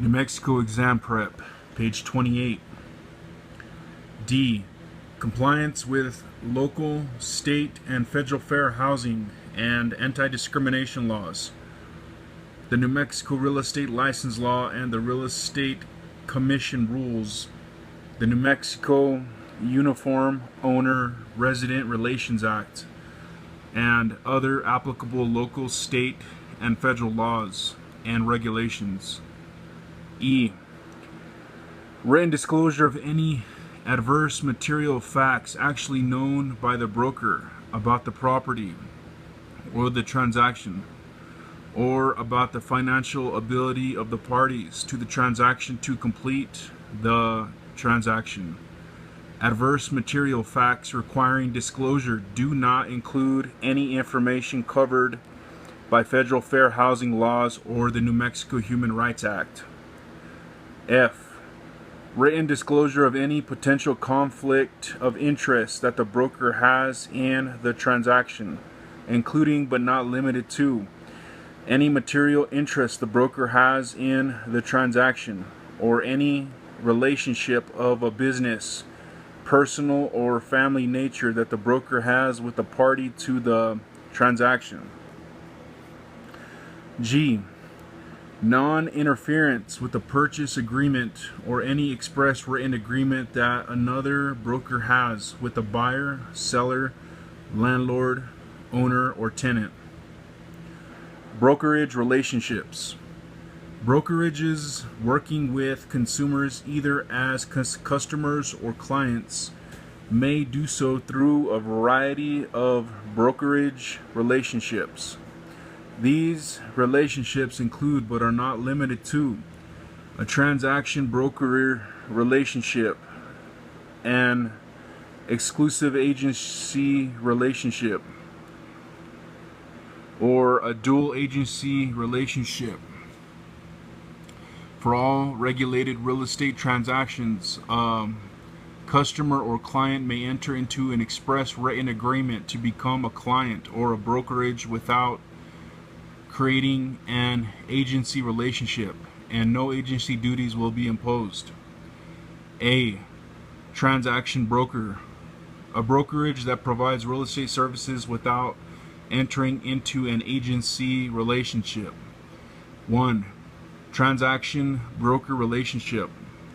New Mexico exam prep, page 28. D. Compliance with local, state, and federal fair housing and anti-discrimination laws. The New Mexico Real Estate License Law and the Real Estate Commission rules. The New Mexico Uniform Owner Resident Relations Act and other applicable local, state, and federal laws and regulations. E. Written disclosure of any adverse material facts actually known by the broker about the property or the transaction, or about the financial ability of the parties to the transaction to complete the transaction. Adverse material facts requiring disclosure do not include any information covered by federal fair housing laws or the New Mexico Human Rights Act. F. Written disclosure of any potential conflict of interest that the broker has in the transaction, including but not limited to any material interest the broker has in the transaction, or any relationship of a business, personal, or family nature that the broker has with the party to the transaction. G. Non-interference with the purchase agreement or any express written agreement that another broker has with the buyer, seller, landlord, owner, or tenant. Brokerage relationships. Brokerages working with consumers either as customers or clients may do so through a variety of brokerage relationships. These relationships include but are not limited to a transaction broker relationship, an exclusive agency relationship, or a dual agency relationship. For all regulated real estate transactions, customer or client may enter into an express written agreement to become a client or a brokerage without creating an agency relationship, and no agency duties will be imposed. A. Transaction broker. A brokerage that provides real estate services without entering into an agency relationship. 1. Transaction broker relationship.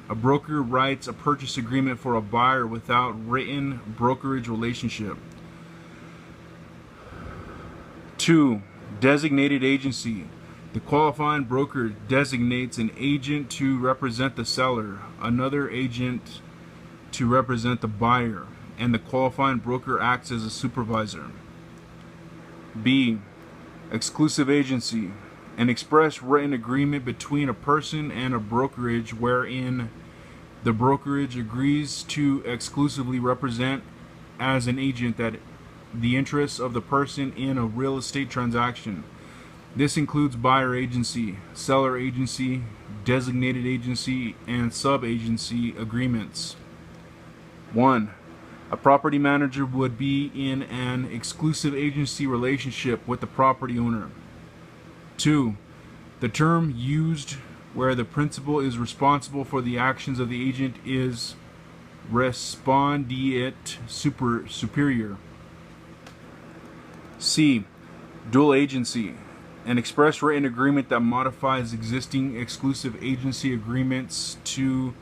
A broker writes a purchase agreement for a buyer without written brokerage relationship. 2. Designated agency. The qualifying broker designates an agent to represent the seller, another agent to represent the buyer, and the qualifying broker acts as a supervisor. B. Exclusive agency. An express written agreement between a person and a brokerage wherein the brokerage agrees to exclusively represent as an agent that the interests of the person in a real estate transaction. This includes buyer agency, seller agency, designated agency, and sub-agency agreements. 1. A property manager would be in an exclusive agency relationship with the property owner. 2. The term used where the principal is responsible for the actions of the agent is respondeat superior. C. Dual agency. An express written agreement that modifies existing exclusive agency agreements to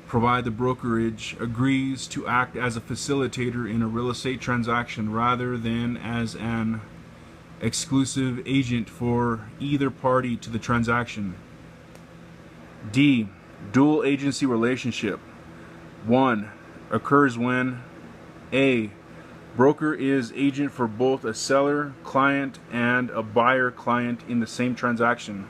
provide the brokerage agrees to act as a facilitator in a real estate transaction rather than as an exclusive agent for either party to the transaction. D. Dual agency relationship. 1. Occurs when A. Broker is agent for both a seller client and a buyer client in the same transaction.